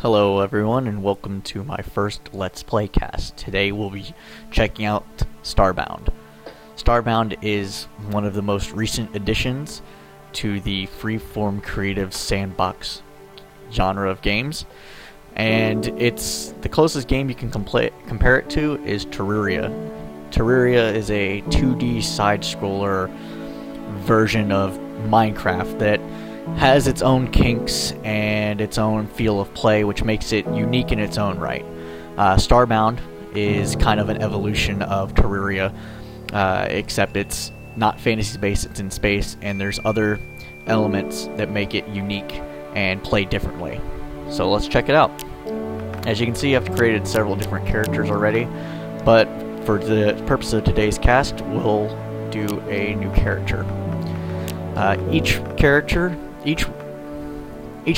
Hello everyone and welcome to my first Let's Play cast. Today we'll be checking out Starbound. Starbound is one of the most recent additions to the freeform creative Sandbox genre of games, and it's the closest game you can compare it to is Terraria. Terraria is a 2D side-scroller version of Minecraft that has its own kinks and its own feel of play, which makes it unique in its own right. Starbound is kind of an evolution of Terraria, except it's not fantasy-based, it's in space, and there's other elements that make it unique and play differently. So let's check it out. As you can see, I've created several different characters already, but for the purpose of today's cast, we'll do a new character. Each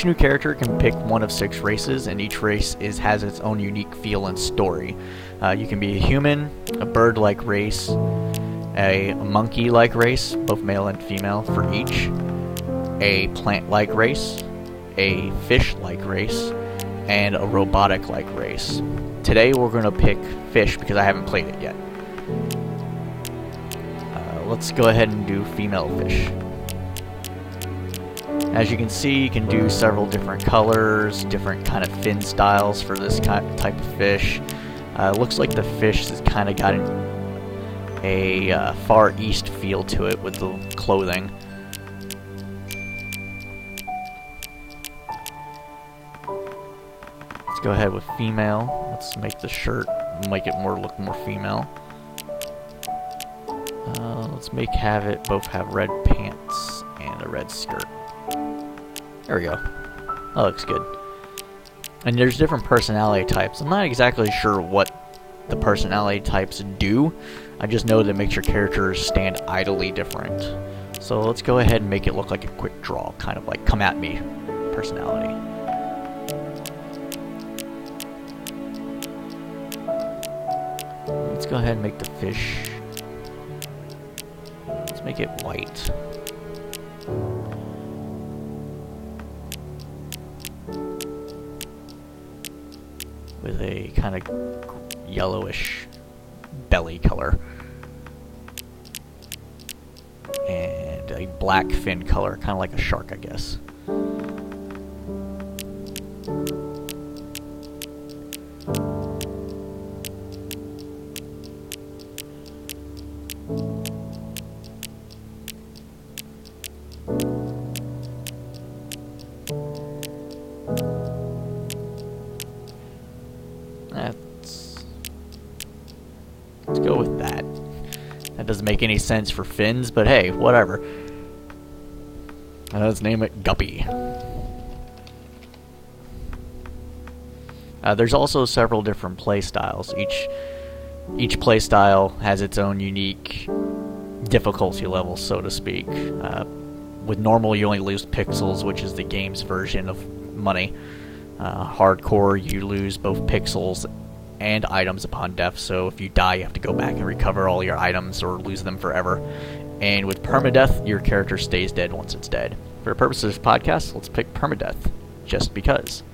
new character can pick one of 6 races, and each race has its own unique feel and story. You can be a human, a bird-like race, a monkey-like race, both male and female for each, a plant-like race, a fish-like race, and a robotic-like race. Today we're going to pick fish because I haven't played it yet. Let's go ahead and do female fish. As you can see, you can do several different colors, different kind of fin styles for this type of fish. Looks like the fish has kind of got a Far East feel to it with the clothing. Let's go ahead with female. Let's make the shirt, make it look more female. Let's both have red pants and a red skirt. There we go. That looks good. And there's different personality types. I'm not exactly sure what the personality types do. I just know that it makes your characters stand idly different. So let's go ahead and make it look like a quick draw, kind of like come at me personality. Let's go ahead and make the fish. Let's make it white. With a kind of yellowish belly color. And a black fin color, kind of like a shark, I guess. Let's go with that. That doesn't make any sense for fins, but hey, whatever. Let's name it Guppy. There's also several different play styles. Each play style has its own unique difficulty level, so to speak. With normal, you only lose pixels, which is the game's version of money. Hardcore, you lose both pixels and items upon death, so if you die you have to go back and recover all your items or lose them forever. And with permadeath, your character stays dead once it's dead. For the purpose of this podcast, let's pick permadeath, just because.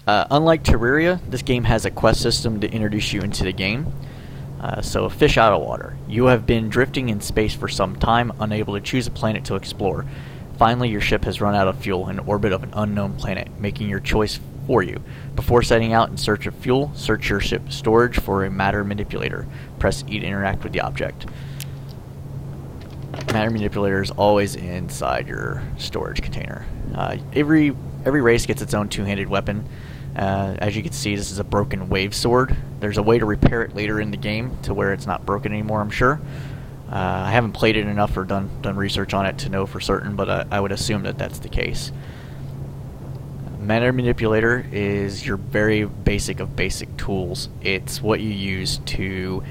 Unlike Terraria, this game has a quest system to introduce you into the game. So fish out of water. You have been drifting in space for some time, unable to choose a planet to explore. Finally, your ship has run out of fuel in orbit of an unknown planet, making your choice for you. Before setting out in search of fuel, search your ship's storage for a matter manipulator. Press E to interact with the object. Matter manipulator is always inside your storage container. Every race gets its own two-handed weapon. As you can see, this is a broken wave sword. There's a way to repair it later in the game to where it's not broken anymore, I'm sure. I haven't played it enough or done research on it to know for certain, but I would assume that that's the case. Matter manipulator is your very basic of basic tools. It's what you use to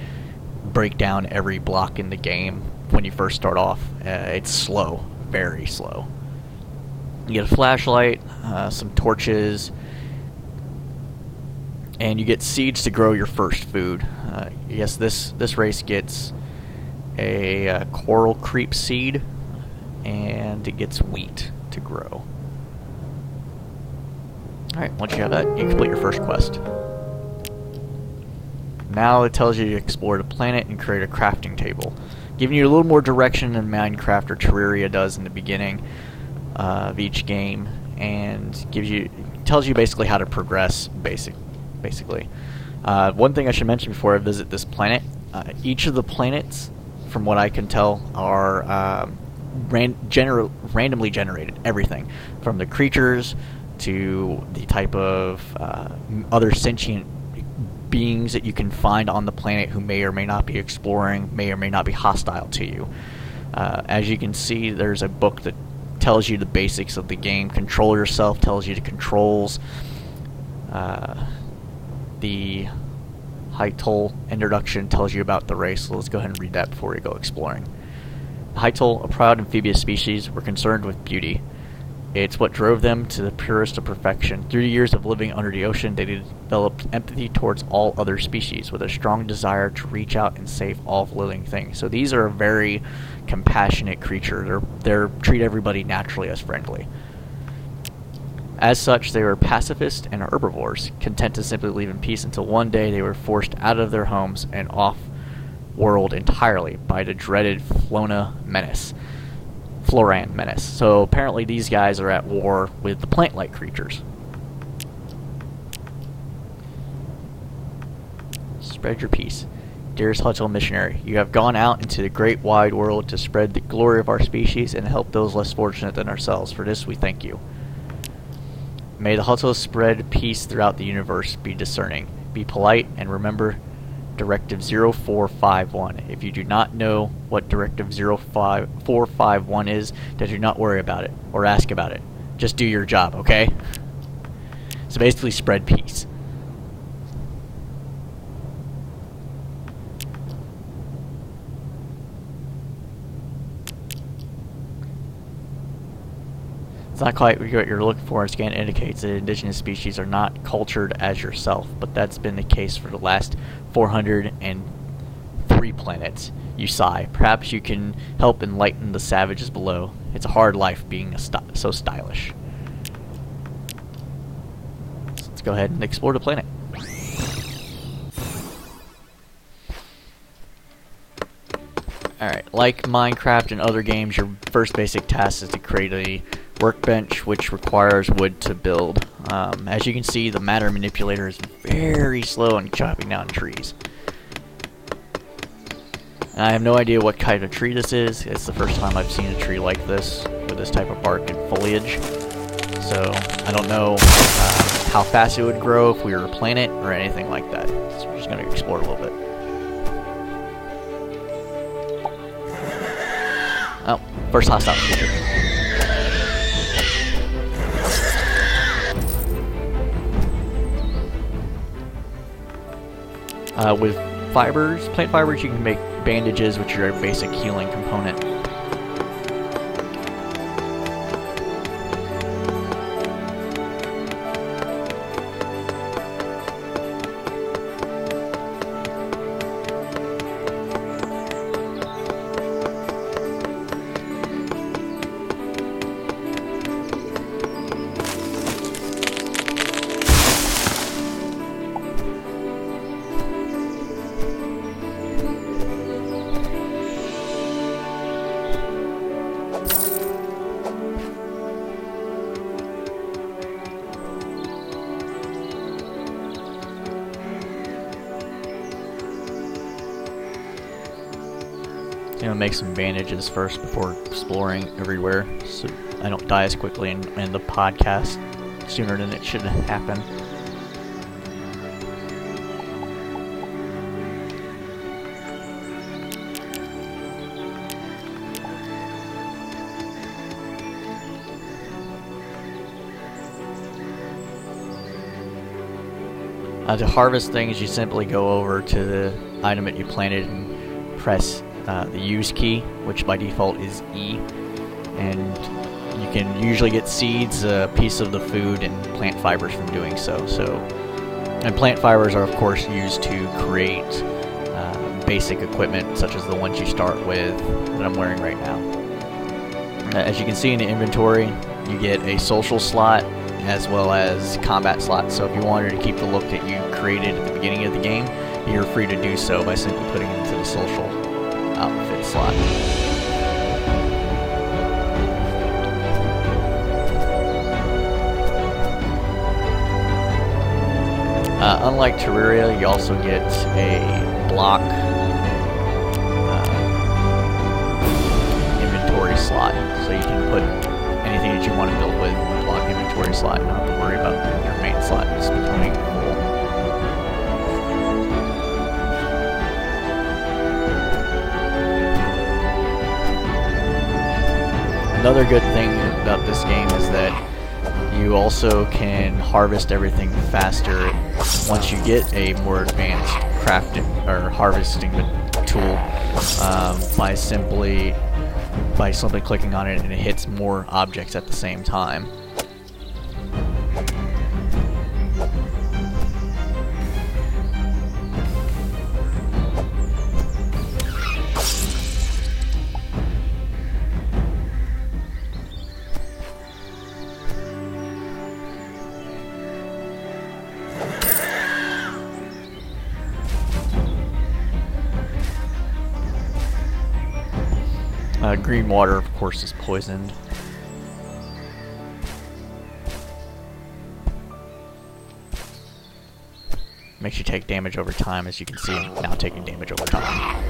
break down every block in the game when you first start off. It's slow, very slow. You get a flashlight, some torches, and you get seeds to grow your first food. Yes, this race gets a coral creep seed, and it gets wheat. to grow. Alright, once you have that, you complete your first quest. Now it tells you to explore the planet and create a crafting table, giving you a little more direction than Minecraft or Terraria does in the beginning of each game, and tells you basically how to progress. Basically, one thing I should mention before I visit this planet: each of the planets, from what I can tell, are randomly generated. Everything from the creatures to the type of other sentient beings that you can find on the planet who may or may not be exploring, may or may not be hostile to you. As you can see, there's a book that tells you the basics of the game. Control Yourself tells you the controls. The Hytol introduction tells you about the race, so let's go ahead and read that before we go exploring. Hytol, a proud amphibious species, were concerned with beauty. It's what drove them to the purest of perfection. Through the years of living under the ocean, they developed empathy towards all other species, with a strong desire to reach out and save all living things. So these are a very compassionate creature. They treat everybody naturally as friendly. As such, they were pacifists and herbivores, content to simply live in peace until one day they were forced out of their homes and off-world entirely by the dreaded Floran menace. So apparently these guys are at war with the plant-like creatures. Spread your peace. Dearest Hytol missionary, you have gone out into the great wide world to spread the glory of our species and help those less fortunate than ourselves. For this we thank you. May the Hytol spread peace throughout the universe. Be discerning. Be polite and remember Directive 0451. If you do not know what Directive 0451 is, then do not worry about it or ask about it. Just do your job, okay? So basically, spread peace. It's not quite what you're looking for. A scan indicates that indigenous species are not cultured as yourself, but that's been the case for the last 403 planets. You sigh. Perhaps you can help enlighten the savages below. It's a hard life being so stylish. So let's go ahead and explore the planet. Alright, like Minecraft and other games, your first basic task is to create a workbench, which requires wood to build. As you can see, the matter manipulator is very slow in chopping down trees. And I have no idea what kind of tree this is. It's the first time I've seen a tree like this, with this type of bark and foliage. So, I don't know how fast it would grow if we were to plant it, or anything like that. So we're just going to explore a little bit. Oh, first hostile creature. With plant fibers, you can make bandages, which are a basic healing component. I'm gonna make some bandages first before exploring everywhere, so I don't die as quickly in the podcast sooner than it should happen. To harvest things, you simply go over to the item that you planted and press the use key, which by default is E, and you can usually get seeds, a piece of the food, and plant fibers from doing so. And plant fibers are of course used to create basic equipment such as the ones you start with that I'm wearing right now. As you can see in the inventory, you get a social slot as well as combat slots. So if you wanted to keep the look that you created at the beginning of the game, you're free to do so by simply putting it into the social outfit slot. Unlike Terraria, you also get a block inventory slot, so you can put anything that you want to build with in the block inventory slot. You don't have to worry about your main slot just becoming full. Another good thing about this game is that you also can harvest everything faster once you get a more advanced crafting or harvesting tool by simply clicking on it, and it hits more objects at the same time. Green water, of course, is poisoned. Makes you take damage over time, as you can see. I'm now taking damage over time.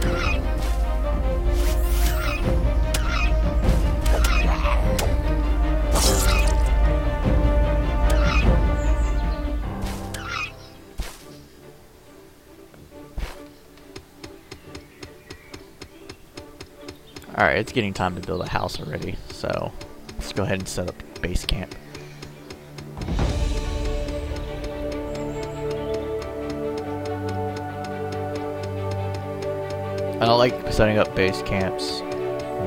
Alright, it's getting time to build a house already, so let's go ahead and set up base camp. I don't like setting up base camps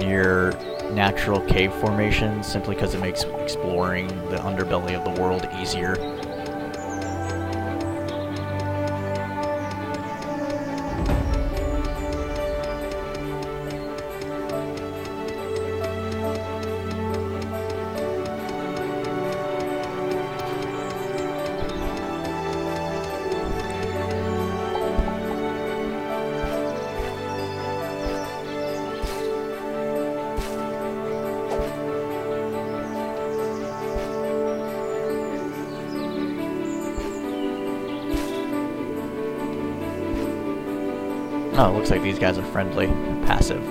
near natural cave formations simply because it makes exploring the underbelly of the world easier. Oh, it looks like these guys are friendly, passive.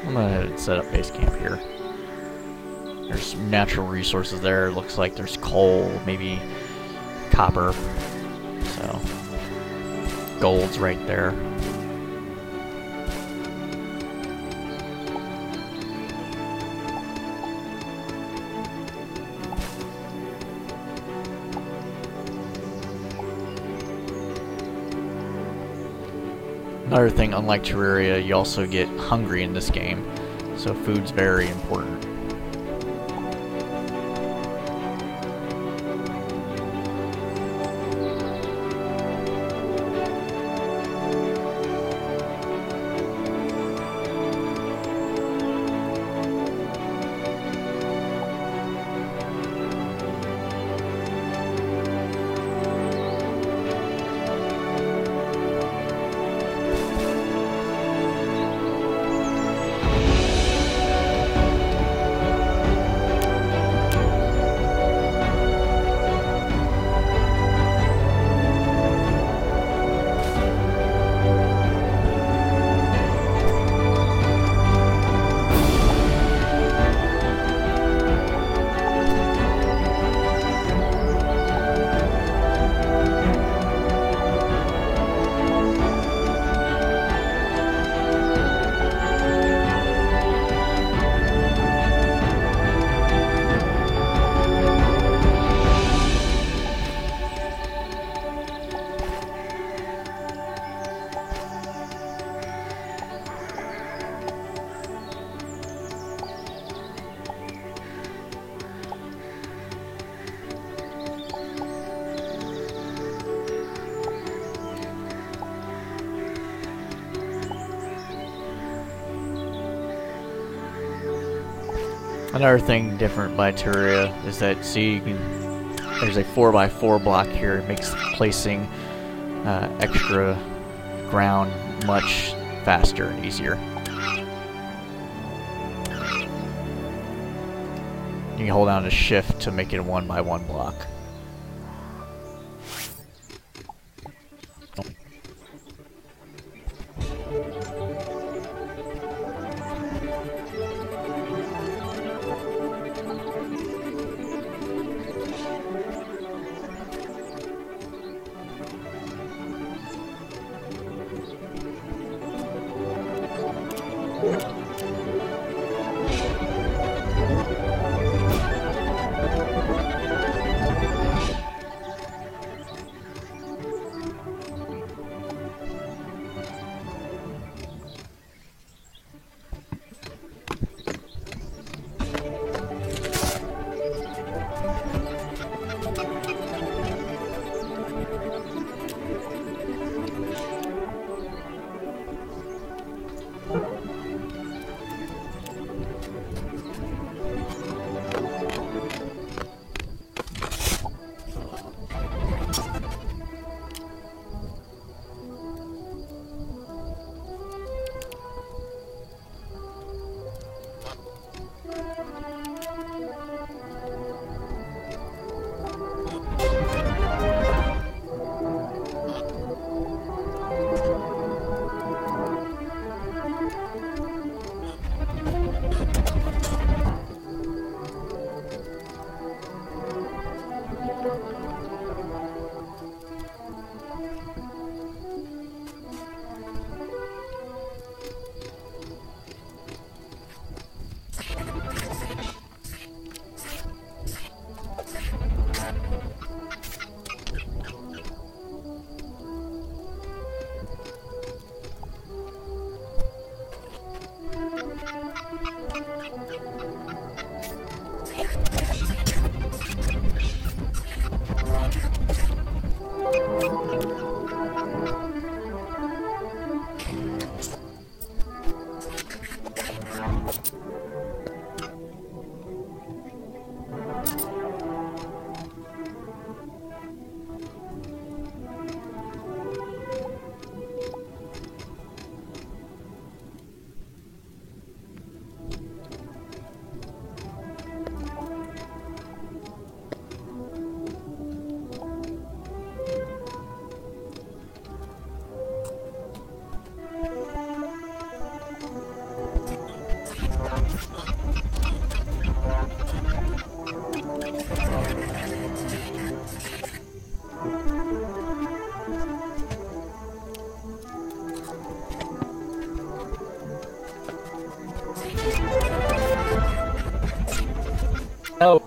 I'm gonna set up base camp here. There's natural resources there. Looks like there's coal, maybe copper, so gold's right there. Another thing, unlike Terraria, you also get hungry in this game, so food's very important. Another thing different by Terraria is that, see, there's a 4x4 block here. It makes placing extra ground much faster and easier. You can hold down to shift to make it a 1x1 block. Oh.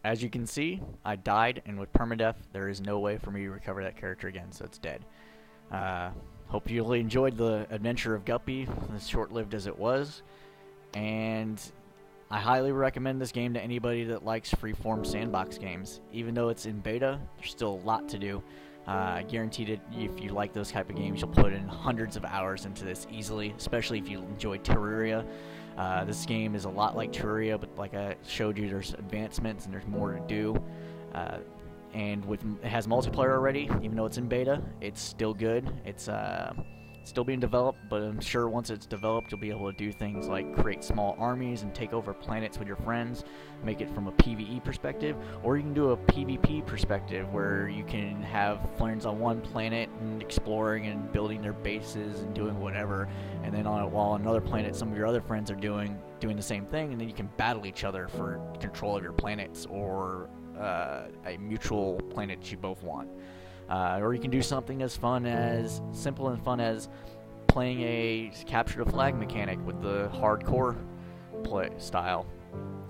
As you can see, I died, and with permadeath, there is no way for me to recover that character again, so it's dead. Hope you really enjoyed the adventure of Guppy, as short-lived as it was, and I highly recommend this game to anybody that likes freeform sandbox games. Even though it's in beta, there's still a lot to do. I guarantee that if you like those type of games, you'll put in hundreds of hours into this easily, especially if you enjoy Terraria. This game is a lot like Terraria, but like I showed you, there's advancements and there's more to do. And it has multiplayer already, even though it's in beta. It's still good. It's still being developed, but I'm sure once it's developed, you'll be able to do things like create small armies and take over planets with your friends, make it from a PvE perspective, or you can do a PvP perspective where you can have friends on one planet and exploring and building their bases and doing whatever, and then while on another planet, some of your other friends are doing the same thing, and then you can battle each other for control of your planets or a mutual planet you both want. Or you can do something as simple and fun as playing a capture the flag mechanic with the hardcore play style.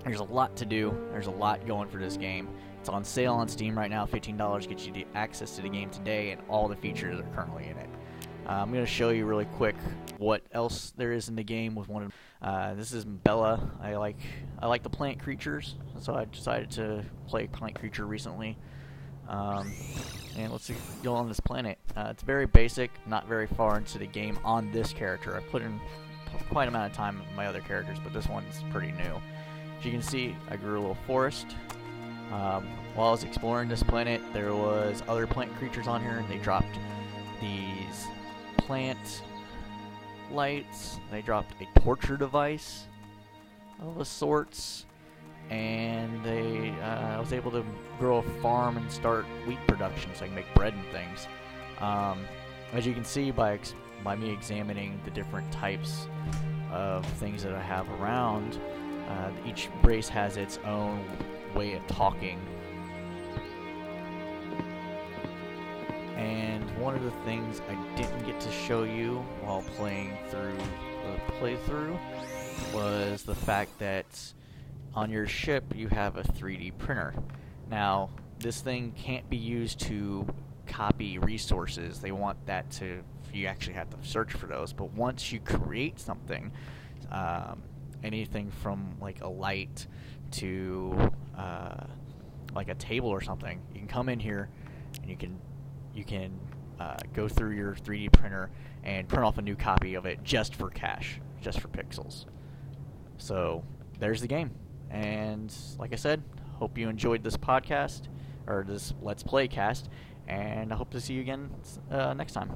There's a lot to do. There's a lot going for this game. It's on sale on Steam right now. $15 gets you the access to the game today and all the features that are currently in it. I'm going to show you really quick what else there is in the game with one of this is Bella. I like the plant creatures, so I decided to play plant creature recently. And let's go on this planet. It's very basic, not very far into the game on this character. I quite amount of time with my other characters, but this one's pretty new. As you can see, I grew a little forest. While I was exploring this planet, there was other plant creatures on here, and they dropped these plant lights. They dropped a torture device of a sorts, and I was able to grow a farm and start wheat production so I can make bread and things. As you can see by me examining the different types of things that I have around, each race has its own way of talking. And one of the things I didn't get to show you while playing through the playthrough was the fact that on your ship you have a 3D printer. Now, this thing can't be used to copy resources. They want that to, you actually have to search for those. But once you create something, anything from like a light to like a table or something, you can come in here and you can go through your 3D printer and print off a new copy of it just for cash, just for pixels. So there's the game. And like I said, hope you enjoyed this podcast, or this Let's Play cast, and I hope to see you again next time.